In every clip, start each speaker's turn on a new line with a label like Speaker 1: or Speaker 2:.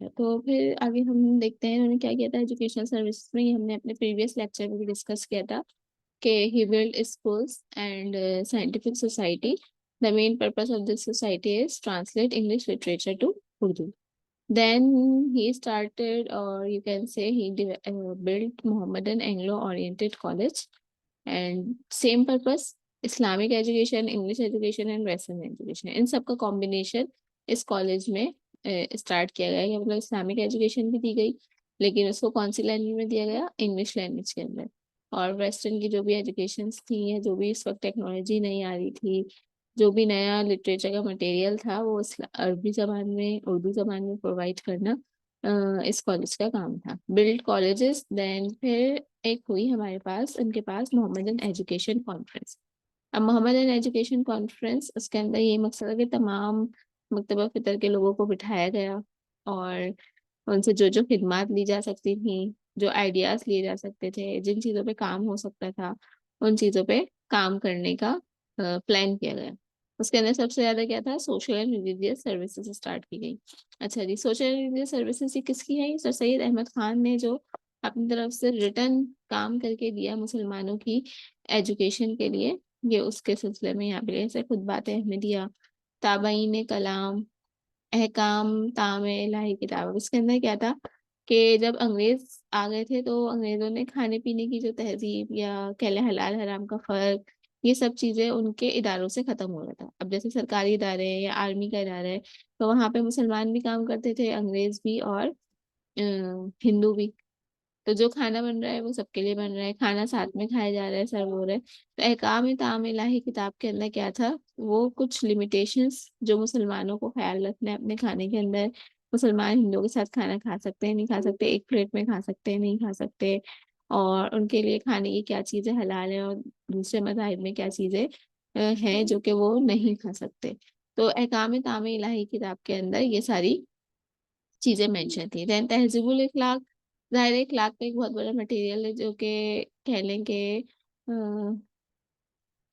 Speaker 1: अच्छा, तो फिर आगे हम देखते हैं उन्होंने क्या किया था एजुकेशनल सर्विसेज में। ये हमने अपने प्रीवियस लेक्चर में भी डिस्कस किया था कि he built schools and scientific society. The main purpose of this society is translate English literature to Urdu. Then he started, or you can say built Mohammedan Anglo-oriented college, and same purpose, Islamic education, English education and Western education, इन सब का combination इस college में start किया गया। कि मतलब Islamic education भी दी गई, लेकिन उसको कौन सी लैंग्वेज में दिया गया, इंग्लिश लैंग्वेज के अंदर। और वेस्टर्न की जो भी एजुकेशन थी, या जो भी इस वक्त टेक्नोलॉजी नहीं आ रही थी, जो भी नया लिटरेचर का मटेरियल था, वो अरबी जबान में, उर्दू जबान में प्रोवाइड करना इस कॉलेज का काम था। बिल्ड कॉलेजेस, देन फिर एक हुई हमारे पास, उनके पास मोहम्मदन एजुकेशन कॉन्फ्रेंस। अब मोहम्मदन एजुकेशन कॉन्फ्रेंस, उसके अंदर ये मकसद है कि तमाम मकतबा फितर के लोगों को बिठाया गया और उनसे जो जो खिदमात ली जा सकती थी, जो आइडियाज लिए जा सकते थे, जिन चीज़ों पे काम हो सकता था, उन चीज़ों पे काम करने का प्लान किया गया। उसके अंदर सबसे ज्यादा क्या था, social and religious services start की गई। अच्छा जी, सोशल एंड रिलीजियस सर्विसेज ये किसकी है? ये सर सैयद अहमद खान ने जो अपनी तरफ से रिटर्न काम करके दिया मुसलमानों की एजुकेशन के लिए, ये उसके सिलसिले में यहाँ पे ऐसे खुद बातें अहमदिया, ताबाइन कलाम, अहकाम तामे इलाही किताब। इसके अंदर क्या था कि जब अंग्रेज आ गए थे, तो अंग्रेजों ने खाने पीने की जो तहजीब, या कह लें हलाल हराम का फर्क, ये सब चीजें उनके इदारों से खत्म हो रहा था। अब जैसे सरकारी इदारे हैं या आर्मी का इदारा है, तो वहां पे मुसलमान भी काम करते थे, अंग्रेज भी और हिंदू भी। तो जो खाना बन रहा है वो सबके लिए बन रहा है, खाना साथ में खाया जा रहा है, सर्व हो रहा है। तो अहकाम ताम इलाही किताब के अंदर क्या था, वो कुछ लिमिटेशंस जो मुसलमानों को ख्याल रखना है अपने खाने के अंदर। मुसलमान हिंदुओं के साथ खाना खा सकते हैं, नहीं खा सकते, एक प्लेट में खा सकते हैं, नहीं खा सकते, और उनके लिए खाने की क्या चीजें हलाल है, और दूसरे मज़ाहिब में क्या चीजें हैं जो कि वो नहीं खा सकते। तो अहकाम ताम इलाही किताब के अंदर ये सारी चीजें मेंशन थी। देन तहजीबुल इखलाक, जाहिर है इखलाक का एक बहुत बड़ा मटेरियल है, जो कि कह लें कि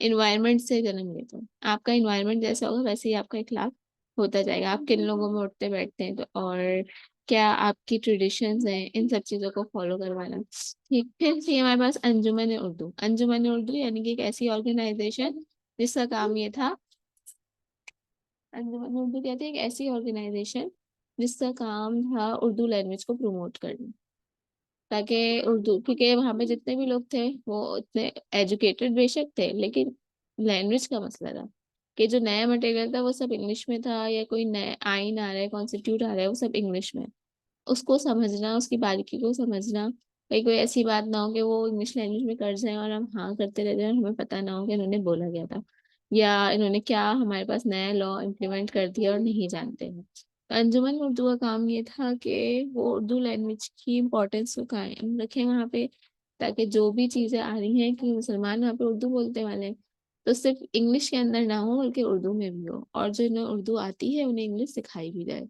Speaker 1: इन्वायरमेंट से जन्म लेता है। आपका इन्वायरमेंट जैसा होगा वैसे ही आपका इखलाक होता जाएगा। आप किन लोगों में उठते बैठते हैं, तो और क्या आपकी ट्रेडिशंस हैं, इन सब चीजों को फॉलो करवाना। ठीक, फिर थी हमारे पास अंजुमन उर्दू। अंजुमन उर्दू यानी कि एक ऐसी ऑर्गेनाइजेशन जिसका काम ये था, अंजुमन उर्दू कहते हैं, एक ऐसी ऑर्गेनाइजेशन जिसका काम था उर्दू लैंग्वेज को प्रमोट करना, ताकि उर्दू, क्योंकि वहां पे जितने भी लोग थे वो उतने एजुकेटेड बेशक थे, लेकिन लैंग्वेज का मसला था कि जो नया मटेरियल था वो सब इंग्लिश में था, या कोई नया आइन आ रहा है, कॉन्स्टिट्यूट आ रहा है, वो सब इंग्लिश में। उसको समझना, उसकी बारीकी को समझना, कहीं कोई ऐसी बात ना हो कि वो इंग्लिश लैंग्वेज में कर जाए और हम हाँ करते रह जाए और हमें पता ना हो कि इन्होंने बोला गया था, या इन्होंने क्या हमारे पास नया लॉ इम्प्लीमेंट कर दिया और नहीं जानते हैं। तो अंजुमन उर्दू का काम ये था कि वो उर्दू लैंग्वेज की इम्पोर्टेंस को कायम रखें वहाँ पे, ताकि जो भी चीज़ें आ रही हैं कि मुसलमान वहाँ पे उर्दू बोलते वाले हैं, तो सिर्फ इंग्लिश के अंदर ना हो बल्कि उर्दू में भी हो, और जो इन्हें उर्दू आती है उन्हें इंग्लिश सिखाई भी जाए।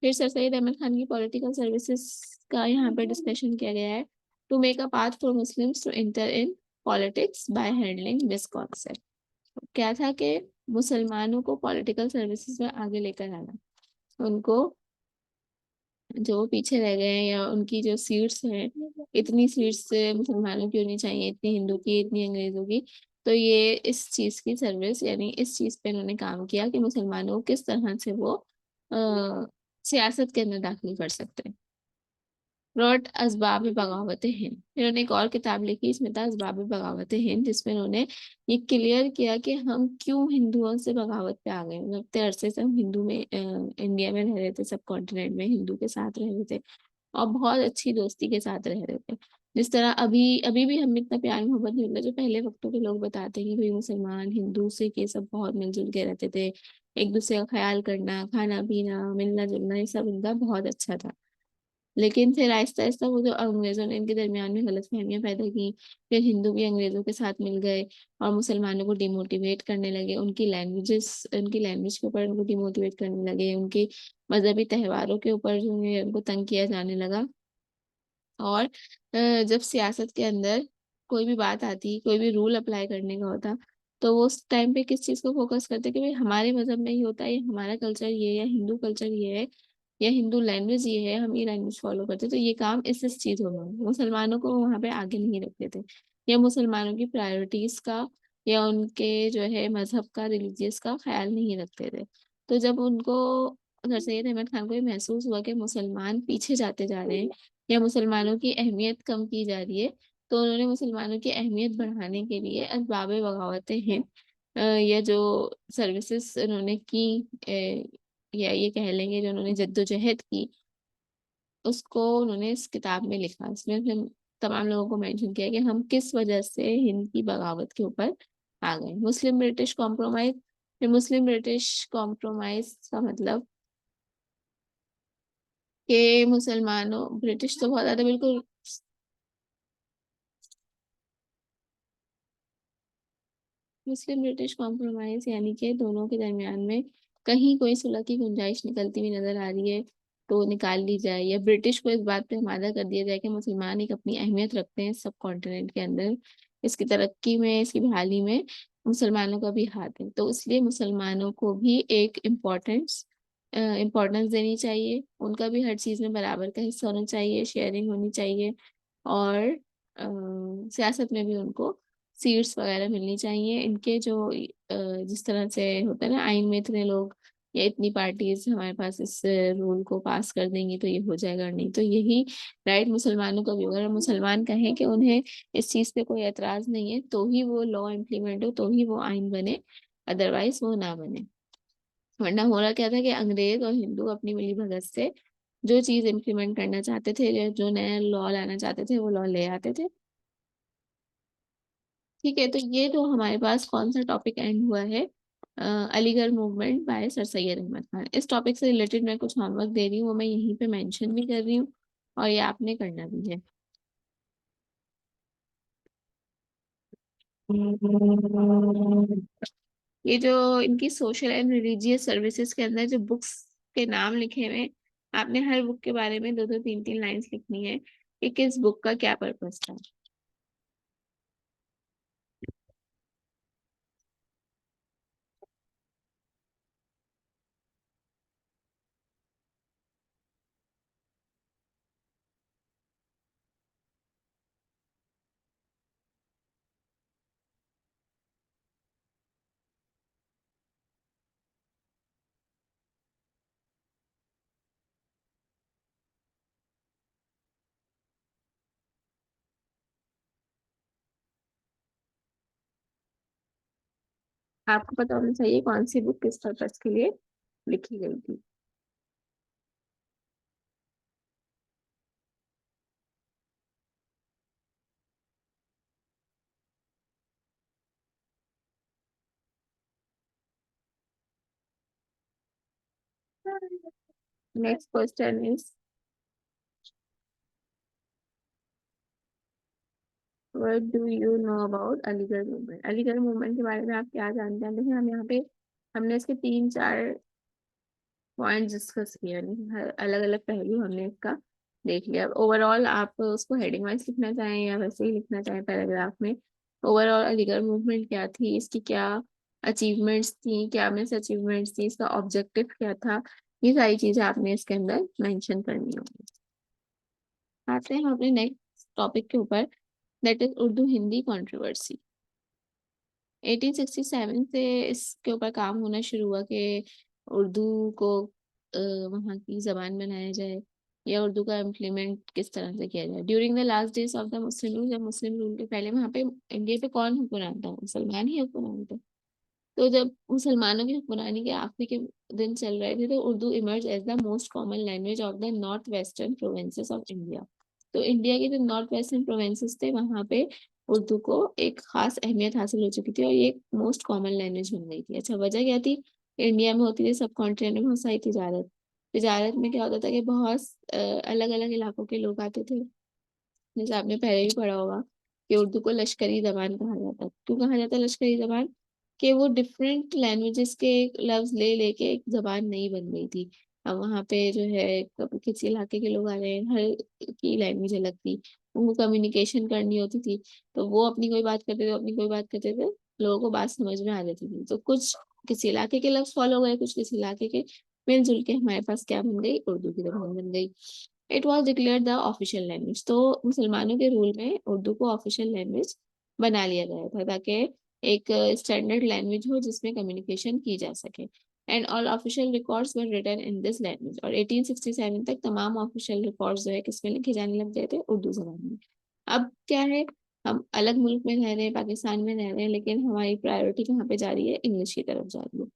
Speaker 1: फिर सर सईद अहमद खान की पॉलिटिकल सर्विसेज का यहाँ पे डिस्कशन किया गया है। To make a path for Muslims to enter in politics by handling this concept. क्या था कि मुसलमानों को पॉलिटिकल सर्विसेज में आगे लेकर आना, उनको, जो पीछे रह गए हैं या उनकी जो सीट्स हैं, इतनी सीट्स मुसलमानों की होनी चाहिए, इतनी हिंदू की, इतनी अंग्रेजों की। तो ये इस चीज की सर्विस, यानी इस चीज पे इन्होंने काम किया कि मुसलमानों को किस तरह से वो सियासत के अंदर दाखिल कर सकते हैं। रॉट असबाब बगावत हिंद, इन्होंने एक और किताब लिखी, इसमें था असबाब बगावत हिंद, जिसमें उन्होंने ये क्लियर किया कि हम क्यों हिंदुओं से बगावत पे आ गए। मतलब इतने अरसे से हम हिंदू में इंडिया में रह रहे थे, सब कॉन्टिनेंट में हिंदू के साथ रह रहे थे, और बहुत अच्छी दोस्ती के साथ रह रहे थे। जिस तरह अभी अभी भी हम इतना प्यार मोहब्बत नहीं मिलता, जो पहले वक्तों के लोग बताते हैं कि भाई मुसलमान हिंदू सिख ये सब बहुत मिलजुल के रहते थे, एक दूसरे का ख्याल करना, खाना पीना, मिलना जुलना, ये सब इनका बहुत अच्छा था। लेकिन फिर आहिस्ता आहिस्ता वो जो अंग्रेजों ने इनके दरमियान में गलतफहमियां पैदा की, फिर हिंदू भी अंग्रेजों के साथ मिल गए और मुसलमानों को डिमोटिवेट करने लगे, उनकी लैंग्वेज के ऊपर उनको डिमोटिवेट करने लगे, उनके मजहबी त्योहारों के ऊपर जो है उनको तंग किया जाने लगा। और जब सियासत के अंदर कोई भी बात आती, कोई भी रूल अप्लाई करने का होता, तो वो उस टाइम पे किस चीज को फोकस करते कि भाई हमारे मजहब में ही होता है, ये हमारा कल्चर ये है, या हिंदू कल्चर ये है, या हिंदू लैंग्वेज ये है, हम ये लैंग्वेज फॉलो करते, तो ये काम इस चीजों में मुसलमानों को वहां पे आगे नहीं रखते थे, या मुसलमानों की प्रायोरिटीज का या उनके जो है मजहब का, रिलीजियस का ख्याल नहीं रखते थे। तो जब उनको, सर सैयद अहमद खान को ये महसूस हुआ कि मुसलमान पीछे जाते जा रहे हैं या मुसलमानों की अहमियत कम की जा रही है, तो उन्होंने मुसलमानों की अहमियत बढ़ाने के लिए असबाब बगावतें हैं, या जो सर्विसेज उन्होंने की, या ये कह लेंगे जो उन्होंने जद्दोजहद की, उसको उन्होंने इस किताब में लिखा। इसमें फिर तमाम लोगों को मेंशन किया कि हम किस वजह से हिंद की बगावत के ऊपर आ गए। मुस्लिम ब्रिटिश कॉम्प्रोमाइज, फिर मुस्लिम ब्रिटिश कॉम्प्रोमाइज का मतलब कि मुसलमानों, ब्रिटिश तो बहुत ज्यादा बिल्कुल, मुस्लिम ब्रिटिश कॉम्प्रोमाइज यानी कि दोनों के दरमियान में कहीं कोई सुलह की गुंजाइश निकलती हुई नजर आ रही है तो निकाल ली जाए, या ब्रिटिश को इस बात पे आमादा कर दिया जाए कि मुसलमान एक अपनी अहमियत रखते हैं सब कॉन्टिनेंट के अंदर, इसकी तरक्की में, इसकी बहाली में मुसलमानों का भी हाथ है, तो इसलिए मुसलमानों को भी एक इम्पोर्टेंस देनी चाहिए, उनका भी हर चीज़ में बराबर का हिस्सा होना चाहिए, शेयरिंग होनी चाहिए, और सियासत में भी उनको सीट्स वगैरह मिलनी चाहिए। इनके जो जिस तरह से होता है ना, आइन में इतने लोग या इतनी पार्टीज हमारे पास इस रूल को पास कर देंगी तो ये हो जाएगा, नहीं तो यही राइट मुसलमानों का भी होगा। अगर मुसलमान कहें कि उन्हें इस चीज़ पे कोई एतराज नहीं है तो ही वो लॉ इम्प्लीमेंट हो, तो ही वो आइन बने, अदरवाइज वो ना बने। वरना हो रहा क्या था कि अंग्रेज और हिंदू अपनी मिली भगत से जो चीज इम्प्लीमेंट करना चाहते थे, जो नया लॉ लाना चाहते थे, वो लॉ ले आते थे। ठीक है, तो ये जो हमारे पास कौन सा टॉपिक एंड हुआ है, Aligarh movement by sir Syed Ahmad Khan. इस टॉपिक से रिलेटेड मैं कुछ होमवर्क दे रही हूँ, वो मैं यहीं पे मेंशन भी कर रही हूँ, और ये आपने करना भी है। ये जो इनकी सोशल एंड रिलीजियस सर्विसेज के अंदर जो बुक्स के नाम लिखे हुए हैं, आपने हर बुक के बारे में दो दो तीन तीन लाइंस लिखनी है कि किस बुक का क्या पर्पस था। आपको पता होना चाहिए कौन सी बुक किस पर्पस के लिए लिखी गई थी। Next question is, what do you know about Aligarh movement. Aligarh movement के बारे में आप क्या जानते हैं? देखिए, हम यहाँ पे हमने इसके तीन चार पॉइंट डिस्कस किए, यानी हर अलग अलग पहलू हमने इसका देख लिया। ओवरऑल आप उसको हेडिंग वाइज लिखना चाहें या वैसे ही लिखना चाहें पैराग्राफ में, ओवरऑल अलीगढ़ मूवमेंट क्या थी, इसकी क्या अचीवमेंट्स थी, क्या मिस अचीवमेंट्स थी, इसका ऑब्जेक्टिव क्या था, ये सारी चीजें आपने इसके अंदर मेंशन करनी होगी। आते हैं हम अपने नेक्स्ट टॉपिक के ऊपर, that is Urdu Hindi controversy. 1867 से इसके ऊपर काम होना शुरू हुआ कि उर्दू को वहाँ की जबान बनाया जाए, या उर्दू का इम्प्लीमेंट किस तरह से किया जाए। During the last days of the Muslim rule, जब मुस्लिम रूल के पहले वहाँ पे इंडिया पे कौन हुक्मरान था? मुसलमान ही हुक्मरान थे। तो जब मुसलमानों की हुक्मरानी के आखिरी के दिन चल रहे थे, तो Urdu emerge as the most common language of the north western provinces of India. तो इंडिया के जो नॉर्थ वेस्टर्न प्रोविंसेस थे वहां पे उर्दू को एक खास अहमियत हासिल हो चुकी थी, और ये एक मोस्ट कॉमन लैंग्वेज बन गई थी। अच्छा, वजह क्या थी? इंडिया में होती थी सब कॉन्टिनेंट में बहुत सारी तिजारत। तिजारत में क्या होता था कि बहुत अलग अलग इलाकों के लोग आते थे। जैसे आपने पहले भी पढ़ा होगा कि उर्दू को लश्करी जबान कहा जाता है। क्यों कहा जाता है लश्करी जबान? कि वो डिफरेंट लैंग्वेजेस के लफ्ज ले लेके एक जबान नई बन गई थी। अब वहाँ पे जो है कभी किसी इलाके के लोग आ रहे हैं, हर की लैंग्वेज अलग थी, उनको कम्युनिकेशन करनी होती थी, तो वो अपनी कोई बात करते थे, अपनी कोई बात करते थे, लोगों को बात समझ में आ जाती थी। तो कुछ किसी इलाके के लफ्ज फॉलो गए, कुछ किसी इलाके के, मिलजुल के हमारे पास क्या बन गई, उर्दू की जबान बन गई। It was declare the official language, तो मुसलमानों के रूल में उर्दू को ऑफिशियल लैंग्वेज बना लिया गया था, ताकि एक स्टैंडर्ड लैंग्वेज हो जिसमें कम्युनिकेशन की जा सके। And all official records were written in this language, और 1867 तक तमाम ऑफिशियल रिकॉर्ड्स जो है किसमें लिखे जाने लग गए थे, उर्दू जबान में। अब क्या है, हम अलग मुल्क में रह रहे हैं, पाकिस्तान में रह रहे हैं, लेकिन हमारी प्रायोरिटी कहाँ पे जा रही है, इंग्लिश की तरफ जा रही है।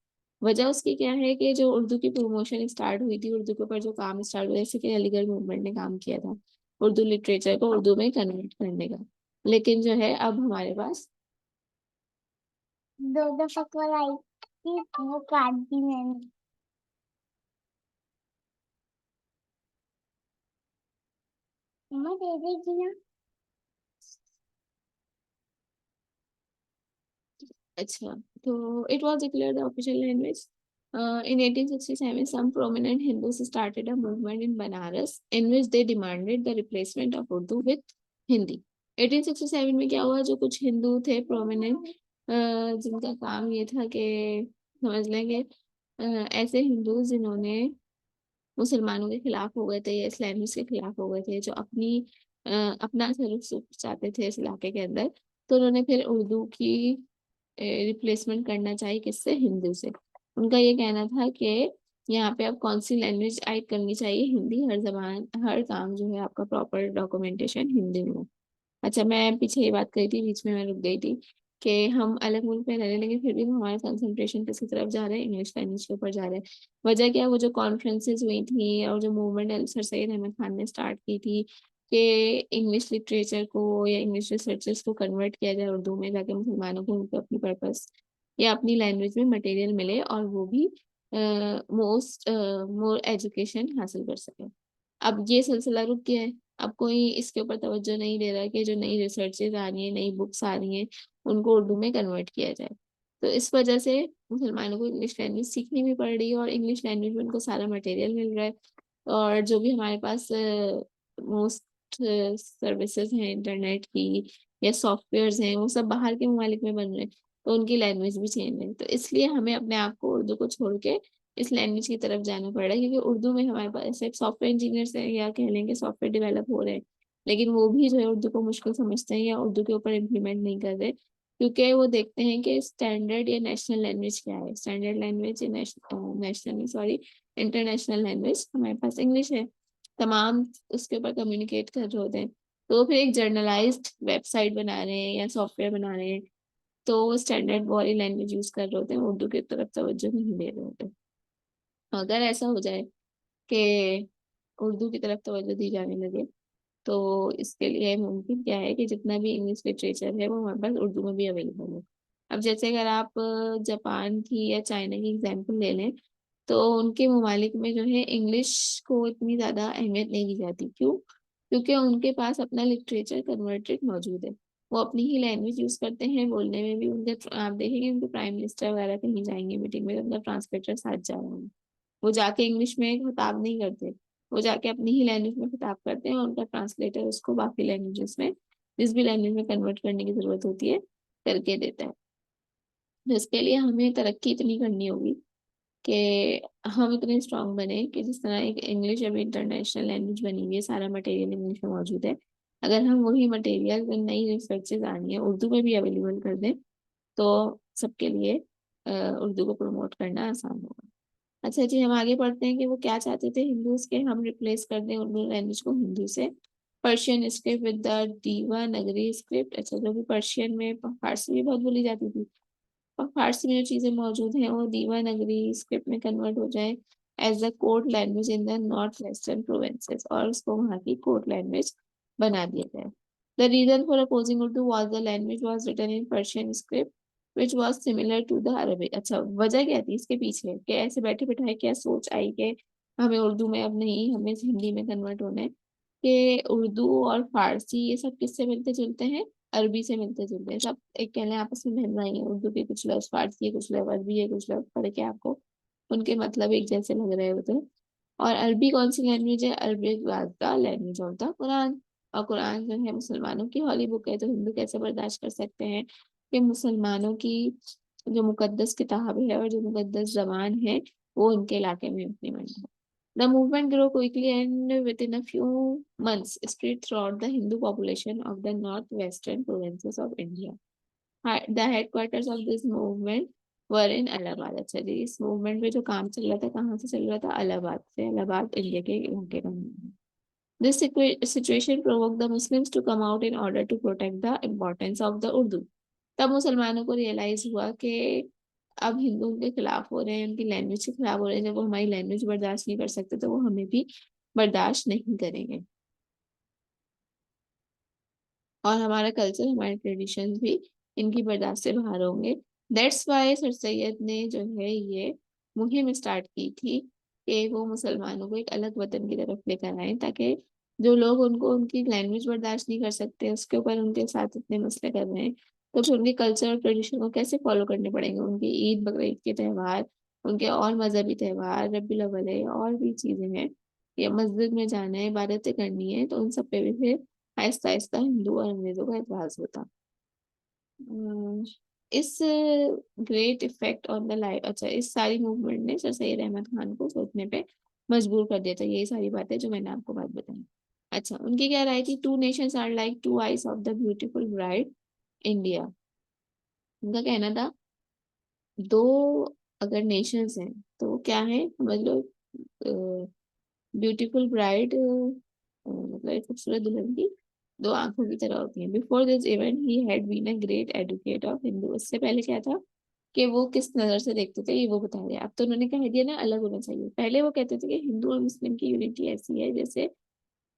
Speaker 1: वजह उसकी क्या है कि जो उर्दू की प्रमोशन स्टार्ट हुई थी, उर्दू के ऊपर जो काम स्टार्ट हुआ, जैसे कि अलीगढ़ मूवमेंट ने काम किया था उर्दू लिटरेचर को उर्दू में कन्वर्ट करने का। लेकिन जो है अब हमारे पास दो दफा कॉल आई थी, वो काट दी मैंने। मम्मा दे देगी ना। अच्छा, तो it was declared the official language. In 1867, some prominent Hindus started a movement in Banaras in which they demanded the replacement of Urdu with Hindi. 1867 में क्या हुआ, जो कुछ हिंदू थे प्रोमिनेंट, जिनका काम ये था कि समझ लेंगे, ऐसे हिंदू जिन्होंने मुसलमानों के खिलाफ हो गए थे या इस्लामिस्ट के खिलाफ हो गए थे, जो अपना सरुख चाहते थे इस इलाके के अंदर, तो उन्होंने फिर उर्दू की रिप्लेसमेंट करना चाहिए, किससे, हिंदी से। उनका ये कहना था कि यहाँ पे अब कौन सी लैंग्वेज ऐड करनी चाहिए, हिंदी, हर जबान हर काम जो है आपका प्रॉपर डॉक्यूमेंटेशन हिंदी में हो। अच्छा, मैं पीछे ये बात कही थी, बीच में मैं रुक गई थी, कि हम अलग मुल्क में रह रहे हैं लेकिन फिर भी हमारा कंसंट्रेशन किसकी तरफ जा रहा है, इंग्लिश लैंग्वेज के ऊपर जा रहा है। वजह क्या है, वो जो कॉन्फ्रेंसेस हुई थी और जो मूवमेंट सर सैयद अहमद खान ने स्टार्ट की थी कि इंग्लिश लिटरेचर को या इंग्लिश रिसर्चर्स को कन्वर्ट किया जाए उर्दू में, ताकि मुसलमानों को उनको अपनी पर्पस या अपनी लैंग्वेज में मटेरियल मिले और वो भी मोर एजुकेशन हासिल कर सके। अब ये सिलसिला रुक गया है, अब कोई इसके ऊपर तवज्जो नहीं दे रहा कि जो नई रिसर्चेज आ रही हैं, नई बुक्स आ रही हैं, उनको उर्दू में कन्वर्ट किया जाए। तो इस वजह से मुसलमानों को इंग्लिश लैंग्वेज सीखनी भी पड़ रही है, और इंग्लिश लैंग्वेज में उनको सारा मटेरियल मिल रहा है। और जो भी हमारे पास मोस्ट सर्विसेज हैं इंटरनेट की या सॉफ्टवेयर्स हैं, वो सब बाहर के ममालिक में बन रहे हैं, तो उनकी लैंग्वेज भी चेंज है। तो इसलिए हमें अपने आप को उर्दू को छोड़ के इस लैंग्वेज की तरफ जाना पड़ रहा है, क्योंकि उर्दू में हमारे पास ऐसे सॉफ्टवेयर इंजीनियर्स हैं या कह लेंगे सॉफ्टवेयर डेवलप हो रहे हैं, लेकिन वो भी जो है उर्दू को मुश्किल समझते हैं या उर्दू के ऊपर इम्प्लीमेंट नहीं कर रहे, क्योंकि वो देखते हैं कि स्टैंडर्ड या नेशनल लैंग्वेज क्या है, स्टैंडर्ड लैंग्वेज या नेशनल सॉरी इंटरनेशनल लैंग्वेज हमारे पास इंग्लिश है, तमाम उसके ऊपर कम्युनिकेट कर रहे होते हैं। तो वो फिर एक जर्नलाइज्ड वेबसाइट बना रहे हैं या सॉफ्टवेयर बना रहे हैं, तो वो स्टैंडर्ड वाली लैंग्वेज यूज कर रहे होते हैं, उर्दू की तरफ तवज्जो नहीं दे रहे होते। अगर ऐसा हो जाए कि उर्दू की तरफ तवज्जो दी जाने लगे, तो इसके लिए मुमकिन क्या है कि जितना भी इंग्लिश लिटरेचर है वो हमारे पास उर्दू में भी अवेलेबल है। अब जैसे अगर आप जापान की या चाइना की एग्जांपल ले लें, तो उनके ममालिक में जो है इंग्लिश को इतनी ज़्यादा अहमियत नहीं दी जाती। क्यों? क्योंकि उनके पास अपना लिटरेचर कन्वर्टेड मौजूद है, वो अपनी ही लैंग्वेज यूज करते हैं बोलने में भी। उनके आप देखेंगे उनके प्राइम मिनिस्टर वगैरह कहीं जाएंगे मीटिंग में, तो उनका ट्रांसलेटर साथ जा रहा है, वो जाके इंग्लिश में खिताब नहीं करते, वो जाके अपनी ही लैंग्वेज में खिताब करते हैं, और उनका ट्रांसलेटर उसको बाकी लैंग्वेजेस में, जिस भी लैंग्वेज में कन्वर्ट करने की जरूरत होती है, करके देता है। तो इसके लिए हमें तरक्की इतनी करनी होगी कि हम इतने स्ट्रांग बने कि जिस तरह एक इंग्लिश अभी इंटरनेशनल लैंग्वेज बनी हुई है, सारा मटेरियल इंग्लिश में मौजूद है, अगर हम वही मटेरियल नई रिसर्चेज आनी है उर्दू में भी अवेलेबल कर दें, तो सबके लिए उर्दू को प्रमोट करना आसान होगा। अच्छा जी, हम आगे बढ़ते हैं कि वो क्या चाहते थे हिंदूज के, हम रिप्लेस कर दें उर्दू लैंग्वेज को हिंदी से, Persian script with the Devanagari script. अच्छा, जो भी पर्शियन में फारसी भी बहुत बोली जाती थी, और फारसी में जो चीजें मौजूद हैं वो देवनागरी स्क्रिप्ट में कन्वर्ट हो जाए as the court language in the north western provinces, और उसको वहाँ की कोर्ट लैंग्वेज बना दिया जाए। The reason for opposing Urdu was the language was written in Persian script which was similar to the Arabic. अच्छा, वजह क्या थी इसके पीछे, कि ऐसे बैठे बैठाए क्या सोच आई कि हमें उर्दू में अब नहीं, हमें हिंदी में कन्वर्ट होना है, कि उर्दू और फारसी ये सब किससे मिलते जुलते हैं, अरबी से मिलते जुलते हैं, सब एक कह लें आपस में बहन भाई हैं। उर्दू के कुछ लफ्ज फारसी है, कुछ लफ्ज अरबी है, कुछ लफ्ज पढ़ के आपको उनके मतलब एक जैसे लग रहे होते हैं। और अरबी कौन सी लैंग्वेज है, अरबी the language of the Quran, और कुरान जो है मुसलमानों की हॉली बुक है, तो हिंदू कैसे बर्दाश्त कर सकते हैं कि मुसलमानों की जो मुकद्दस किताब है और जो मुकद्दस जबान है, वो उनके इलाके में इम्प्लीमेंट हो। The movement grow quickly and within a few months spread throughout the Hindu population of the north western provinces of India. The headquarters of this movement were in Allahabad. अच्छा जी, इस मूवमेंट में जो काम चल रहा था कहाँ से चल रहा था? इलाहाबाद से। इलाहाबाद इंडिया के इलाके का नाम है। This situation provoked the Muslims to come out in order to protect the importance of the Urdu. तब मुसलमानों को रियलाइज हुआ कि अब हिंदू उनके खिलाफ हो रहे हैं, उनकी लैंग्वेज के खिलाफ हो रहे हैं। जब वो हमारी लैंग्वेज बर्दाश्त नहीं कर सकते तो वो हमें भी बर्दाश्त नहीं करेंगे, और हमारा कल्चर, हमारे ट्रेडिशंस भी इनकी बर्दाश्त से बाहर होंगे। दैट्स वाई सर सैयद ने जो है ये मुहिम स्टार्ट की थी कि वो मुसलमानों को एक अलग वतन की तरफ लेकर आए, ताकि जो लोग उनको उनकी लैंग्वेज बर्दाश्त नहीं कर सकते, उसके ऊपर उनके साथ इतने मसले कर रहे हैं, तो फिर उनके कल्चर और ट्रेडिशन को कैसे फॉलो करने पड़ेंगे। उनकी ईद बकरीद के त्यौहार, उनके और मजहबी त्यौहार, रबीउल अव्वल है, और भी चीजें हैं, या मस्जिद में जाना है, इबादतें करनी है, तो उन सब पे भी फिर आहिस्ता आहिस्ता हिंदू और अंग्रेजों का एतराज होता। अम्म, इस great effect on the life, अच्छा, इस सारी मूवमेंट ने सर सैयद अहमद खान को सोचने पे मजबूर कर दिया था। यही सारी बातें जो मैंने आपको बात बताई। अच्छा, उनकी क्या राय थी? Two nations are like two eyes of the beautiful bride India. उनका कहना था दो अगर नेशंस हैं तो क्या है, समझ लो, ब्यूटीफुल ब्राइड मतलब एक खूबसूरत दुल्हन की दो आंखों की तरह होती हैं। Before this event he had been a great advocate of Hindu. इससे पहले क्या था कि वो किस नजर से देखते थे, ये वो बता रहे हैं। अब तो उन्होंने कह दिया ना अलग होना चाहिए। पहले वो कहते थे कि हिंदू और मुस्लिम की यूनिटी ऐसी है जैसे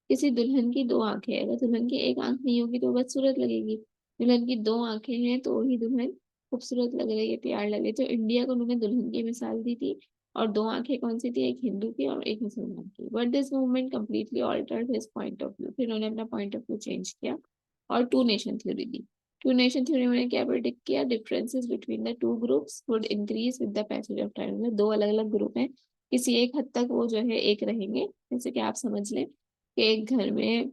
Speaker 1: किसी दुल्हन की दो आंखें, अगर दुल्हन की एक आंख नहीं होगी तो बदसूरत लगेगी। दुल्हन की दो आंखें हैं तो ही दुल्हन खूबसूरत लग रही है, प्यार लग रही है। तो इंडिया को उन्होंने दुल्हन की मिसाल दी थी। और दो आंखें कौन सी थी? एक हिंदू की और एक मुसलमान की। But this movement completely altered his point of view. फिर उन्होंने अपना पॉइंट ऑफ व्यू चेंज किया और टू नेशन थ्योरी दी। टू नेशन थ्योरी में क्या प्रेडिक्ट किया? Differences between the two groups would increase with the passage of time. मतलब दो अलग अलग ग्रुप हैं, किसी एक हद तक वो जो है एक रहेंगे। जैसे कि आप समझ लें कि एक घर में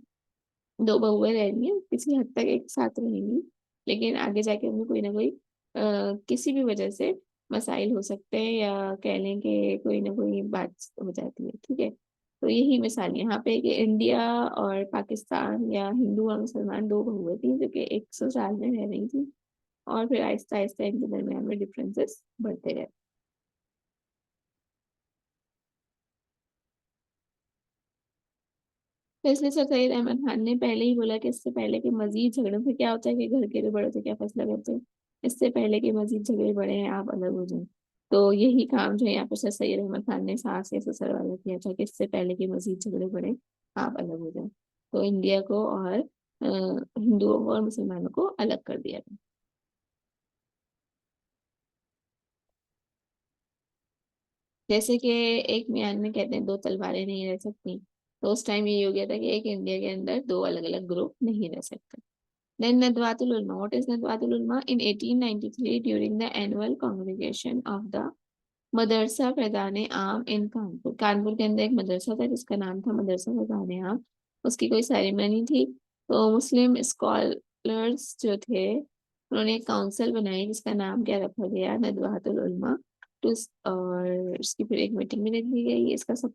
Speaker 1: दो बहुएं रह रही हैं, किसी हद तक एक साथ रहेंगी, लेकिन आगे जाके उनमें कोई ना कोई किसी भी वजह से मसाइल हो सकते हैं, या कह लें कि कोई ना कोई बात हो जाती है। ठीक है, तो यही मिसाल यहाँ पे कि इंडिया और पाकिस्तान, या हिंदू और मुसलमान दो बहुएं थी जो कि 100 साल में रह रही थी, और फिर आहिस्ता आहिस्ता इनके दरमियान में डिफरेंसेस बढ़ते गए। तो इसलिए सर सईद अहमद खान ने पहले ही बोला कि इससे पहले के मजीद झगड़ों से क्या होता है कि घर के जो बड़ों से क्या फैसला करते हैं, इससे पहले के मजीद झगड़े बड़े हैं, आप अलग हो जाए। तो यही काम जो है यहाँ पे सर सैयद अहमद खान ने सास या ससुर वाला किया था कि इससे पहले के मजीद झगड़े बड़े, आप अलग हो जाए। तो इंडिया को और हिंदुओं को और मुसलमानों को अलग कर दिया था। जैसे कि एक म्यान में कहते हैं दो तलवारें नहीं रह सकती, तो उस टाइम ये हो गया था कि एक इंडिया के अंदर दो अलग अलग ग्रुप नहीं रह सकते। Then Nadwatul Ulama. What is Nadwatul Ulama? In 1893, during the annual congregation of the मदरसा फैजान आम इन कानपुर, कानपुर के अंदर एक मदरसा था जिसका नाम था मदरसा फैजान आम, उसकी कोई सेरेमनी थी। तो मुस्लिम स्कॉलर्स जो थे उन्होंने एक काउंसिल बनाई जिसका नाम क्या रखा गया? नदवातुल उलमा। तो और उसकी फिर एक मीटिंग में रख दी गई। इसका सब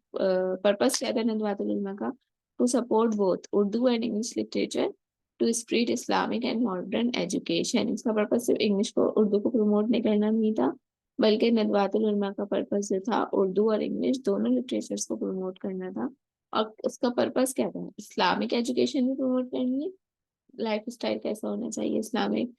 Speaker 1: पर्पस क्या था नदवातुल उलमा का? To support both Urdu and English literature, to spread Islamic and modern education. इसका पर्पस सिर्फ इंग्लिश को, उर्दू को प्रमोट नहीं करना नहीं था, बल्कि नदवातुल उलमा का पर्पस जो था उर्दू और इंग्लिश दोनों लिटरेचर्स को प्रमोट करना था। और उसका पर्पस क्या था? इस्लामिक एजुकेशन भी प्रमोट करनी है, लाइफ स्टाइल कैसा होना चाहिए इस्लामिक,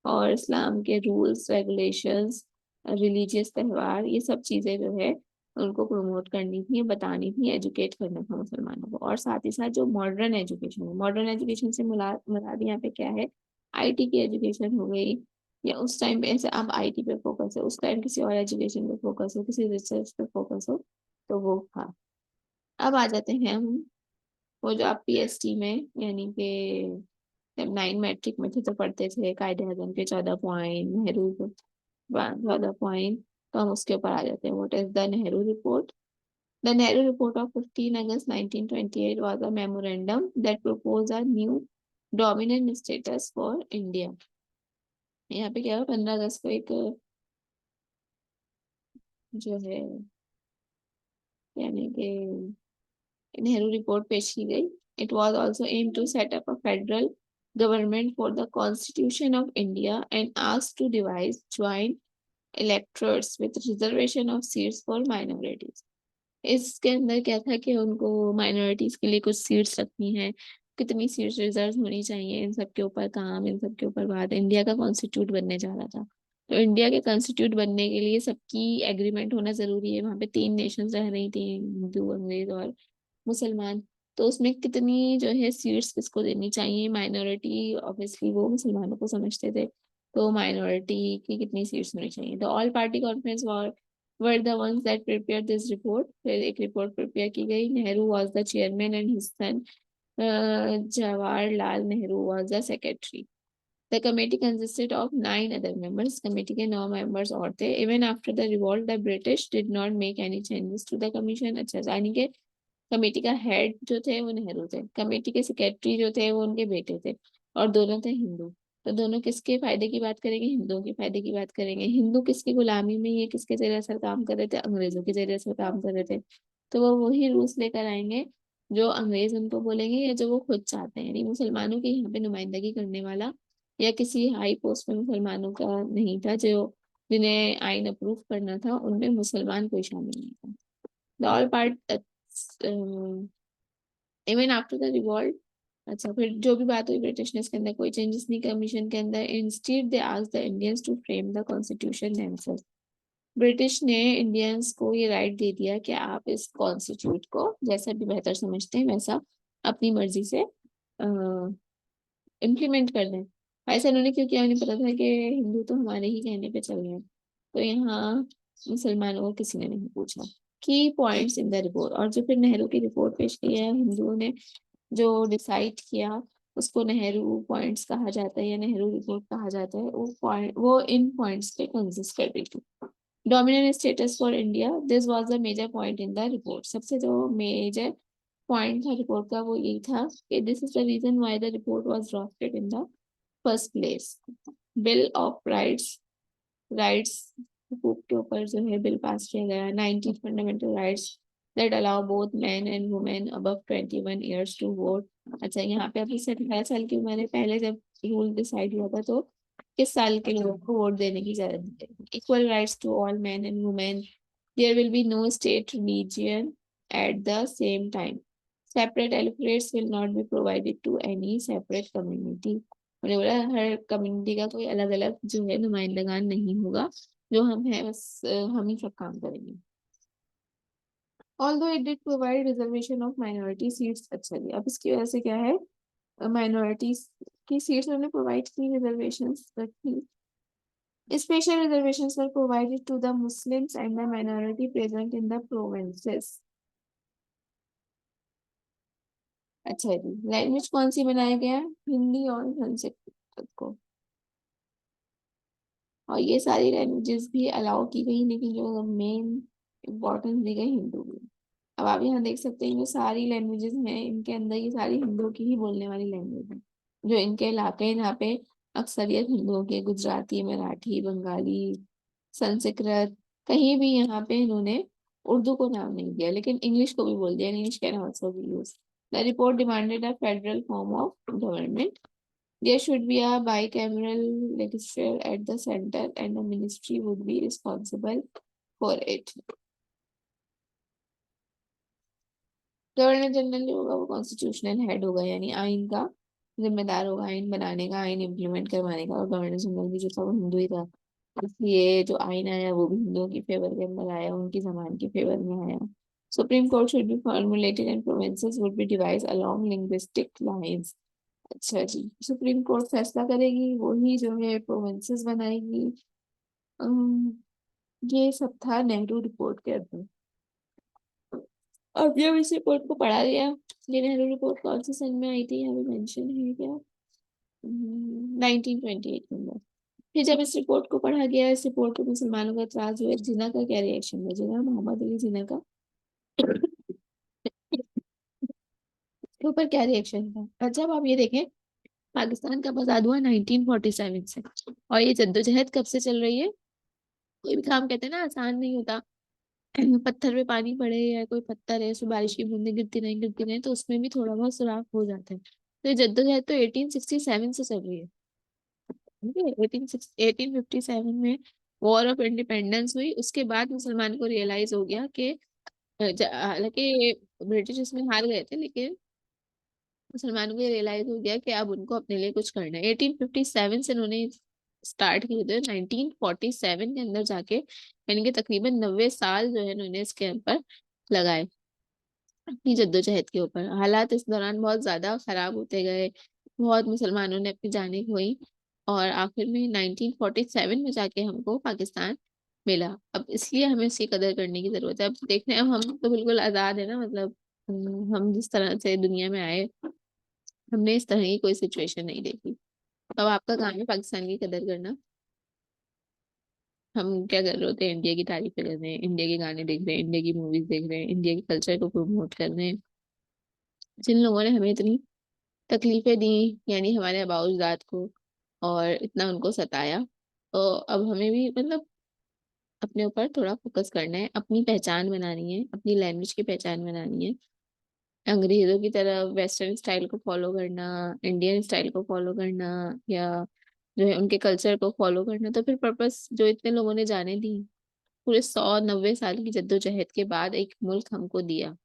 Speaker 1: और इस्लाम के रूल्स रेगुलेशंस, रिलीजियस त्यौहार, ये सब चीजें जो है उनको प्रमोट करनी थी, बतानी थी, एजुकेट करना था मुसलमानों को। और साथ ही साथ जो मॉडर्न एजुकेशन है, मॉडर्न एजुकेशन से मुराद यहाँ पे क्या है? आईटी की एजुकेशन हो गई, या उस टाइम पे ऐसे अब आईटी पे फोकस है, उस टाइम किसी और एजुकेशन पे फोकस हो, किसी रिसर्च पे फोकस हो, तो वो था। अब आ जाते हैं हम, वो जो आप पीएसटी में, यानी कि जब 9 मैट्रिक में थे तो पढ़ते थे कायदे आजम के 14 पॉइंट, नेहरू के 14 पॉइंट, तो हम उसके ऊपर आ जाते हैं। What is the Nehru report? The Nehru report of 15 August 1928 was a memorandum that proposed a new dominant status for India। यहाँ पे क्या हुआ? 15 अगस्त को एक जो है यानी कि नेहरू रिपोर्ट पेश की गई. It was also aim to set up a federal government for the constitution of India and asked to devise joint electorates with reservation of seats for minorities. इसके अंदर क्या था कि उनको माइनॉरिटीज के लिए कुछ सीट्स रखनी है, कितनी सीट्स रिजर्व होनी चाहिए, इन सब के ऊपर काम, इन सब के ऊपर बात. इंडिया का कॉन्स्टिट्यूट बनने जा रहा था, तो इंडिया के कॉन्स्टिट्यूट बनने के लिए सबकी एग्रीमेंट होना जरूरी है. वहां पे 3 नेशंस रह रही थी, हिंदू, अंग्रेज और मुसलमान. तो उसमें कितनी जो है सीट्स किसको देनी चाहिए, माइनॉरिटी ऑब्वियसली वो मुसलमानों को समझते थे, तो माइनॉरिटी की कितनी सीट्स होनी चाहिए. The all party conference were the ones that prepared this report. फिर एक रिपोर्ट प्रिपेयर की गई. Nehru was the chairman and his son Jawaharlal Nehru was the secretary. The committee consisted of 9 other members. Committee के 9 members और थे. Even after the revolt, the British did not make any changes to the commission. अच्छा, यानी कि committee का head जो थे वो नेहरू थे, कमेटी के सेक्रेटरी जो थे वो उनके बेटे थे, और दोनों थे हिंदू. तो दोनों किसके फायदे की बात करेंगे, हिंदुओं के फायदे की बात करेंगे. हिंदू किसकी गुलामी में, ये किसके जरिए असर काम कर रहे थे, अंग्रेजों के जरिए असर काम कर रहे थे. तो वो वही रूल्स लेकर आएंगे जो अंग्रेज उनको बोलेंगे या जो वो खुद चाहते हैं. यानी मुसलमानों की यहाँ पे नुमाइंदगी करने वाला या किसी हाई पोस्ट में मुसलमानों का नहीं था, जो जिन्हें आइन अप्रूव करना था उनमें मुसलमान कोई शामिल नहीं था. The all part even after the revolt. अच्छा, फिर जो भी बात हुई ब्रिटिश ने इसके अंदर कोई चेंजेस नहीं कमीशन के अंदर. Instead they asked the Indians to frame the constitution themselves. British ने इंडियंस को ये राइट दे दिया कि आप इस कॉन्स्टिट्यूट को जैसा भी बेहतर समझते हैं वैसा अपनी मर्जी से इम्प्लीमेंट कर दें. ऐसा उन्होंने क्यों किया, उन्हें पता था कि हिंदू तो हमारे ही कहने पे चल रहे हैं, तो यहाँ मुसलमानों को किसी ने नहीं पूछा. की पॉइंट्स इन द रिपोर्ट. और जो फिर नेहरू की रिपोर्ट पेश की है, हिंदुओं ने जो डिसाइड किया उसको नेहरू पॉइंट्स कहा जाता है या नेहरू रिपोर्ट कहा जाता है. वो इन पॉइंट्स पे कंसिस्ट कर रही थी. Dominion status for India. This was the major point in the report. सबसे जो मेजर पॉइंट था रिपोर्ट का वो यही था कि this is the reason why the report was drafted in the first place. Bill of rights हुकूक के ऊपर जो है बिल पास किया गया. 19 fundamental rights that allow both men and women above 21 years to vote. अच्छा, यहाँ पे अभी से 18 साल की उम्र है. पहले जब रूल डिसाइड हुआ था तो किस साल के लोगों को वोट देने की इजाजत है. Equal rights to all man and women. There will be no state religion at the same time. Separate electorates will not be provided to any separate community. उन्होंने बोला हर कम्युनिटी का कोई अलग अलग जो है नुमाइंदगान नहीं होगा, जो हम है बस हम ही सब काम करेंगे. Although it did provide reservation of minority seats. अच्छा जी, अब इसकी वजह से क्या है, माइनॉरिटीज की सीट्स उन्होंने प्रोवाइड की, रिजर्वेशंस रखी. Special reservations were provided to the Muslims and the minority present in the provinces. अच्छा जी, लैंग्वेज कौन सी बनाया गया, हिंदी और संस्कृत को. और ये सारी लैंग्वेजेस भी अलाउ की गई, लेकिन जो मेन इम्पोर्टेंस दी गई हिंदू की. अब आप यहाँ देख सकते हैं जो सारी लैंग्वेजेस हैं इनके अंदर ये सारी हिंदुओं की ही बोलने वाली लैंग्वेज है. जो इनके इलाके हैं यहाँ पे अक्सरियत हिंदुओं के, गुजराती, मराठी, बंगाली, संस्कृत. कहीं भी यहाँ पे इन्होंने उर्दू को नाम नहीं दिया, लेकिन इंग्लिश को भी बोल दिया. English can also be used. The report demanded a federal form of government. There should be a bicameral legislature at the center and the ministry would be responsible for it. Governor general जो होगा वो constitutional head होगा, यानी आइन का जिम्मेदार होगा, आइन बनाने का, आइन इम्प्लीमेंट करवाने का. और गवर्नर जनरल भी जो था वो हिंदू ही था, इसलिए जो आइन आया वो भी हिंदुओं की फेवर के अंदर आया, उनकी जमान के फेवर में आया. Supreme court should be formulated and provinces would be divide along linguistic lines. अच्छा जी, सुप्रीम कोर्ट फैसला करेगी, वही जो है प्रोविंसेस बनाएगी. ये सब था नेहरू रिपोर्ट के अंदर. अब जब इस रिपोर्ट को पढ़ा गया, ये नेहरू रिपोर्ट कौन से सन में आई थी, यहाँ पे मेंशन है क्या, 1928 के अंदर. फिर जब इस रिपोर्ट को पढ़ा गया, इस रिपोर्ट को मुसलमानों का एतराज हुआ. जिन्ना का क्या रिएक्शन है, जिन्ना मोहम्मद अली जिन्ना का के ऊपर क्या रिएक्शन था. और जब आप ये देखें, पाकिस्तान कब आजाद हुआ, 1947 से. और ये जद्दोजहद कब से चल रही है. कोई भी काम कहते हैं ना आसान नहीं होता, पत्थर पे पानी पड़े या कोई पत्थर है उसमें बारिश की बूंदें गिरती रहे तो उसमें भी थोड़ा बहुत सुराख हो जाता है। तो ये जद्दोजहद तो 1867 से चल रही है। ठीक है, 1857 में वॉर ऑफ इंडिपेंडेंस हुई, उसके बाद मुसलमान को रियलाइज हो गया कि हालांकि ब्रिटिश इसमें हार गए थे, लेकिन मुसलमानों को रियलाइज हो गया कि अब उनको अपने लिए कुछ करना है। 1857 से उन्होंने स्टार्ट किए थे, 1947 के अंदर जाके यानी कि तकरीबन 90 साल जो है उन्होंने इसके ऊपर लगाए, अपनी जद्दोजहद के ऊपर। हालात इस दौरान बहुत ज्यादा खराब होते गए, बहुत मुसलमानों ने अपनी जानें खोई, और आखिर में 1947 में जाके हमको पाकिस्तान मिला। अब इसलिए हमें इसकी कदर करने की जरूरत है। अब देख रहे हैं, अब हम तो बिल्कुल आजाद है ना, मतलब हम जिस तरह से दुनिया में आए, हमने इस तरह की कोई सिचुएशन नहीं देखी। अब आपका काम है पाकिस्तान की कदर करना। हम क्या कर रहे होते हैं, इंडिया की तारीफें कर रहे हैं, इंडिया के गाने देख रहे हैं, इंडिया की मूवीज देख रहे हैं, इंडिया के कल्चर को प्रमोट कर रहे हैं। जिन लोगों ने हमें इतनी तकलीफें दी, यानी हमारे आबाउजाद को, और इतना उनको सताया, तो अब हमें भी मतलब अपने ऊपर थोड़ा फोकस करना है, अपनी पहचान बनानी है, अपनी लैंग्वेज की पहचान बनानी है। अंग्रेजों की तरह वेस्टर्न स्टाइल को फॉलो करना, इंडियन स्टाइल को फॉलो करना, या जो है उनके कल्चर को फॉलो करना, तो फिर पर्पस जो इतने लोगों ने जाने दी, पूरे 190 साल की जद्दोजहद के बाद एक मुल्क हमको दिया,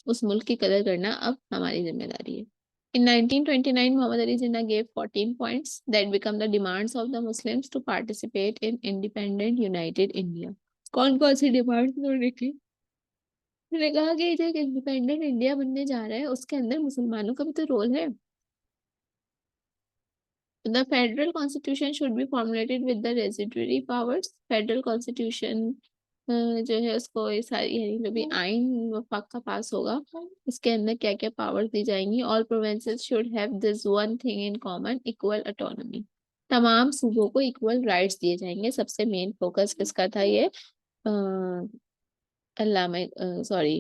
Speaker 1: उस मुल्क की कदर करना अब हमारी जिम्मेदारी है। In 1929, Muhammad Ali Jinnah gave 14 points that become the demands of the Muslims to participate in independent united India. कौन कौन सी डिमांड उन्होंने की? उन्होंने कहा कि जो एक इंडिपेंडेंट इंडिया बनने जा रहा है उसके अंदर मुसलमानों का भी तो रोल है। The federal constitution should be formulated with the residuary powers. Federal constitution जो है उसको ये सारी यानी जो भी आइन वफाक का पास होगा, उसके अंदर क्या क्या पावर्स दी जाएंगी। All provinces should have this one thing in common, equal autonomy. तमाम सूबों को इक्वल राइट्स दिए जाएंगे। सबसे मेन फोकस किसका था ये? अल्लाह में सॉरी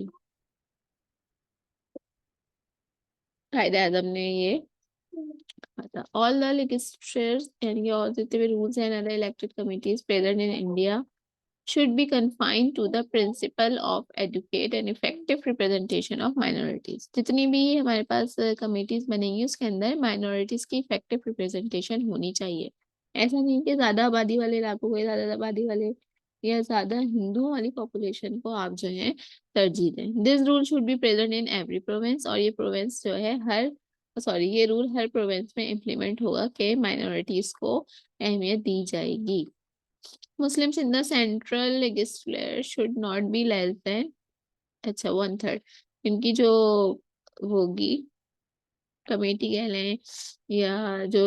Speaker 1: कायदे आजम ने ये कहा था। ऑल द लेजिस्लेचर्स यानी और जितने भी rules and other elected committees present in India should be confined to the principle of educate and effective representation of minorities। जितनी भी हमारे पास कमिटीज बनेंगी उसके अंदर माइनॉरिटीज की इफेक्टिव रिप्रेजेंटेशन होनी चाहिए। ऐसा नहीं कि ज्यादा आबादी वाले इलाकों को, ज्यादा आबादी वाले या ज्यादा हिंदुओं वाली पॉपुलेशन को आप जो है तरजीह दें। This rule should be present in every province, और ये प्रोविंस जो है हर सॉरी ये रूल हर प्रोविंस में इम्प्लीमेंट होगा कि माइनॉरिटीज को अहमियत दी जाएगी। Muslims in the central legislature should not be less than, अच्छा 1/3। इनकी जो होगी कमेटी कह लें, या जो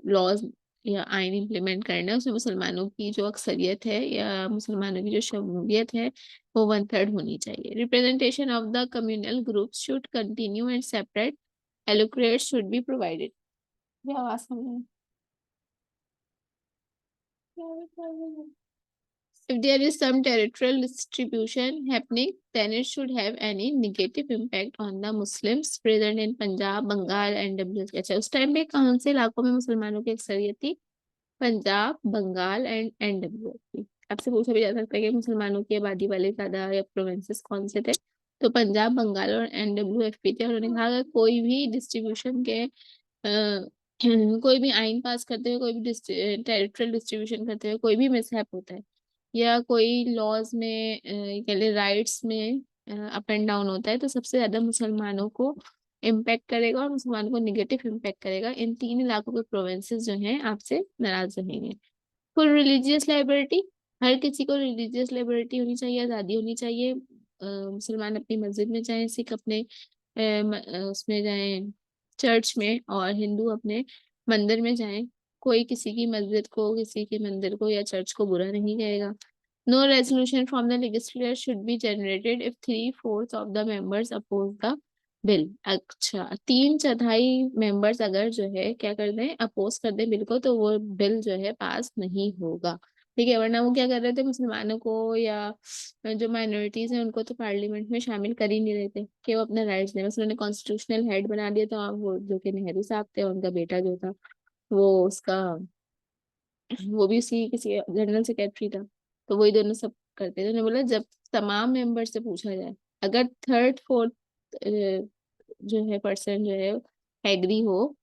Speaker 1: लॉज या आइन इम्प्लीमेंट करना है, उसमें मुसलमानों की जो अक्सरियत है या मुसलमानों की जो शमूलियत है वो 1/3 होनी चाहिए। Representation of the communal group should continue and separate electorate should be provided. आवाज सुन रहे हैं? If there is some territorial distribution happening, then it should have any negative impact on the Muslims present in Punjab, Bengal and WS। अच्छा, उस time पे कौन से इलाकों में मुसलमानों की अक्सरियत थी? Punjab, Bengal and NWS। आपसे पूछा भी जा सकता है कि मुसलमानों की आबादी वाले ज्यादा या प्रोविंसेस कौन से थे, तो पंजाब, बंगाल और NWFP थे। उन्होंने कहा कि कोई भी डिस्ट्रीब्यूशन के कोई भी आइन पास करते हुए, कोई भी टेरिटोरियल डिस्ट्रीब्यूशन करते हुए कोई भी मिसहैप होता है, या कोई लॉज में कह ले राइट्स में अप एंड डाउन होता है, तो सबसे ज्यादा मुसलमानों को इम्पेक्ट करेगा और मुसलमानों को निगेटिव इम्पेक्ट करेगा। इन 3 इलाकों के प्रोविंसेस जो हैं आपसे नाराज रहेंगे। फुल रिलीजियस लाइबर्टी, हर किसी को रिलीजियस लाइबर्टी होनी चाहिए, आज़ादी होनी चाहिए। मुसलमान अपनी मस्जिद में जाएं, सिख अपने उसमें जाएं चर्च में, और हिंदू अपने मंदिर में जाएं। कोई किसी की मस्जिद को, किसी के मंदिर को या चर्च को बुरा नहीं कहेगा। No resolution from the legislature should be generated if 3/4 of the members oppose the bill. अच्छा, 3/4 मेंबर्स अगर जो है क्या कर दें, अपोज कर दें बिल को, तो वो बिल जो है पास नहीं होगा। ठीक है, वरना वो क्या कर रहे थे, मुसलमानों को या जो माइनॉरिटीज हैं उनको तो पार्लियामेंट में शामिल कर ही नहीं रहे थे कि वो अपना राइट्स दें। बस उन्होंने कॉन्स्टिट्यूशनल हेड बना दिया था, वो जो कि नेहरू साहब थे, उनका बेटा जो था वो उसका वो भी उसी किसी जनरल सेक्रेटरी था, तो वही दोनों सब करते हैं। तो उन्होंने बोला जब तमाम मेंबर से पूछा जाए, अगर थर्ड फोर्थ जो है पर्सन जो है एग्री हो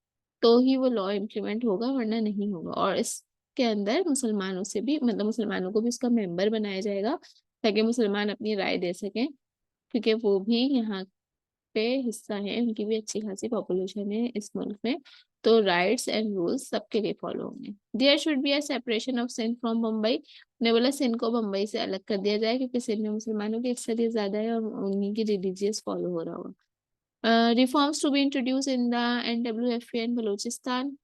Speaker 1: तो ही वो लॉ इम्प्लीमेंट होगा, वरना नहीं होगा। और इसके अंदर मुसलमानों से भी, मतलब मुसलमानों को भी उसका मेंबर बनाया जाएगा ताकि मुसलमान अपनी राय दे सकें, क्योंकि वो भी यहाँ पे हिस्सा है, उनकी भी अच्छी खासी पॉपुलेशन है इस मुल्क में। तो राइट्स एंड रूल्स सबके लिए फॉलो होंगे। There should be a separation of Sindh from Mumbai. ने बोला सिंध को मुंबई से अलग कर दिया जाए, क्योंकि सिंध में मुसलमानों की अक्सरियत ज्यादा है और उन्हीं की रिलीजियस फॉलो हो रहा होगा। Reforms to be introduce in the NWFA and Balochistan.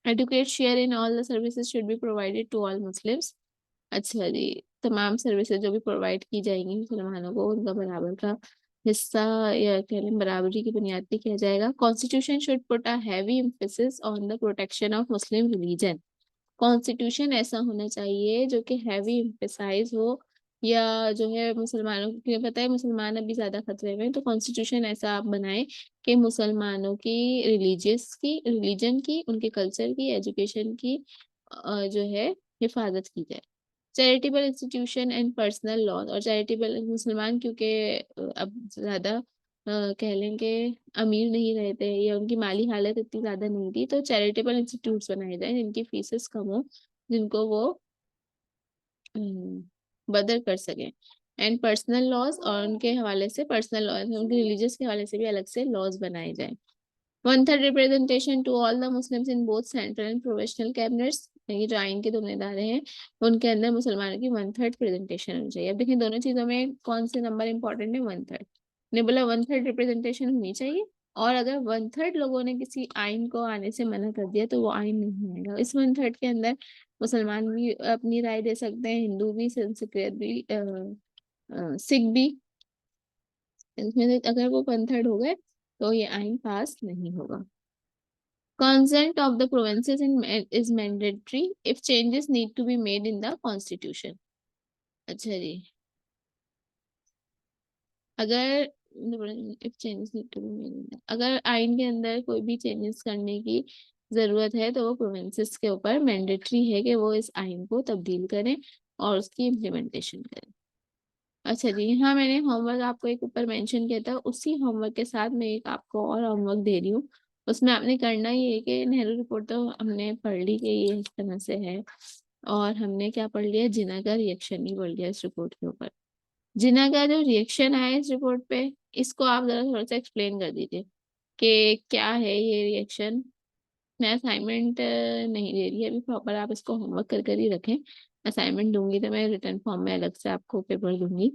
Speaker 1: Adequate share in all the services should be provided to all Muslims. अच्छा जी, तमाम सर्विसेज जो भी प्रोवाइड की जाएंगी मुसलमानों को, उनका बराबर का हिस्सा या कह लें बराबरी की बुनियाद पे किया जाएगा। Constitution should put a heavy emphasis on the protection of Muslim religion. Constitution ऐसा होना चाहिए जो कि हैवी एम्फेसाइज हो, या जो है मुसलमानों को, क्योंकि पता है मुसलमान अभी ज्यादा खतरे में हैं, तो कॉन्स्टिट्यूशन ऐसा आप बनाए कि मुसलमानों की रिलीजियस की, रिलीजन की, उनके कल्चर की, एजुकेशन की जो है हिफाजत की जाए। Charitable institution and personal law. और चैरिटेबल मुसलमान क्योंकि अब ज्यादा कह लें कि अमीर नहीं रहते या उनकी माली हालत इतनी ज्यादा नहीं थी, तो चैरिटेबल इंस्टीट्यूट्स बनाए जाए जिनकी फीसेस कम हो, जिनको वो बदर कर सकें। एंड पर्सनल लॉज, और उनके हवाले से पर्सनल लॉज, उनके रिलीजियस के हवाले से भी अलग से लॉज बनाए जाए। 1/3 representation to all the Muslims in both central and provincial cabinets. ये जो आइन के दोनों इदारे हैं उनके अंदर मुसलमानों की 1/3 प्रेजेंटेशन होनी चाहिए। अब देखिए दोनों चीजों में कौन से नंबर इंपॉर्टेंट है। 1/3 ने बोला 1/3 रिप्रेजेंटेशन होनी चाहिए, और अगर 1/3 लोगों ने किसी आइन को आने से मना कर दिया तो वो आइन नहीं आएगा। इस 1/3 के अंदर मुसलमान भी अपनी राय दे सकते हैं, हिंदू भी, संस्कृत भी, सिख भी। इसमें से अगर वो 1/3 हो गए तो ये आइन पास नहीं होगा। Consent of the provinces is mandatory if changes need to be made in the constitution. अच्छा जी, अगर if changes need to be made in the, अगर आइन के अंदर कोई भी चेंजेस करने की जरूरत है तो वो प्रोविंसेस के ऊपर मैंडेटरी है कि वो इस आइन को तब्दील करें और उसकी इम्प्लीमेंटेशन करें। अच्छा जी, हाँ मैंने होमवर्क आपको एक ऊपर मेंशन किया था, उसी होमवर्क के साथ मैं एक आपको और होमवर्क दे रही हूँ। उसमें आपने करना ये है कि नेहरू रिपोर्ट तो हमने पढ़ ली कि ये इस तरह से है, और हमने क्या पढ़ लिया, जिन्ना का रिएक्शन भी पढ़ लिया इस रिपोर्ट के ऊपर। जिन्ना का जो रिएक्शन आया इस रिपोर्ट पे, इसको आप जरा थोड़ा सा एक्सप्लेन कर दीजिए कि क्या है ये रिएक्शन। मैं असाइनमेंट नहीं दे रही है अभी प्रॉपर, आप इसको होमवर्क कर कर ही रखें। असाइनमेंट दूंगी तो मैं रिटर्न फॉर्म में अलग से आपको पेपर दूंगी,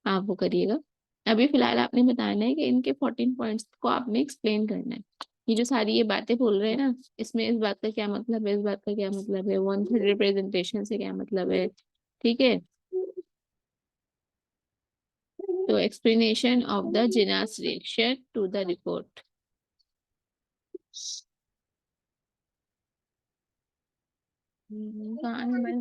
Speaker 1: आप वो करिएगा। अभी फिलहाल आपने बताना है कि इनके 14 पॉइंट्स को आपने एक्सप्लेन करना है। ये जो सारी ये बातें बोल रहे हैं ना, इसमें इस बात का क्या मतलब है, इस बात का क्या मतलब है, 1/3 रिप्रेजेंटेशन से क्या मतलब है, ठीक है। तो explanation of the Jinnah's reaction to the report. कहाँ है हमारे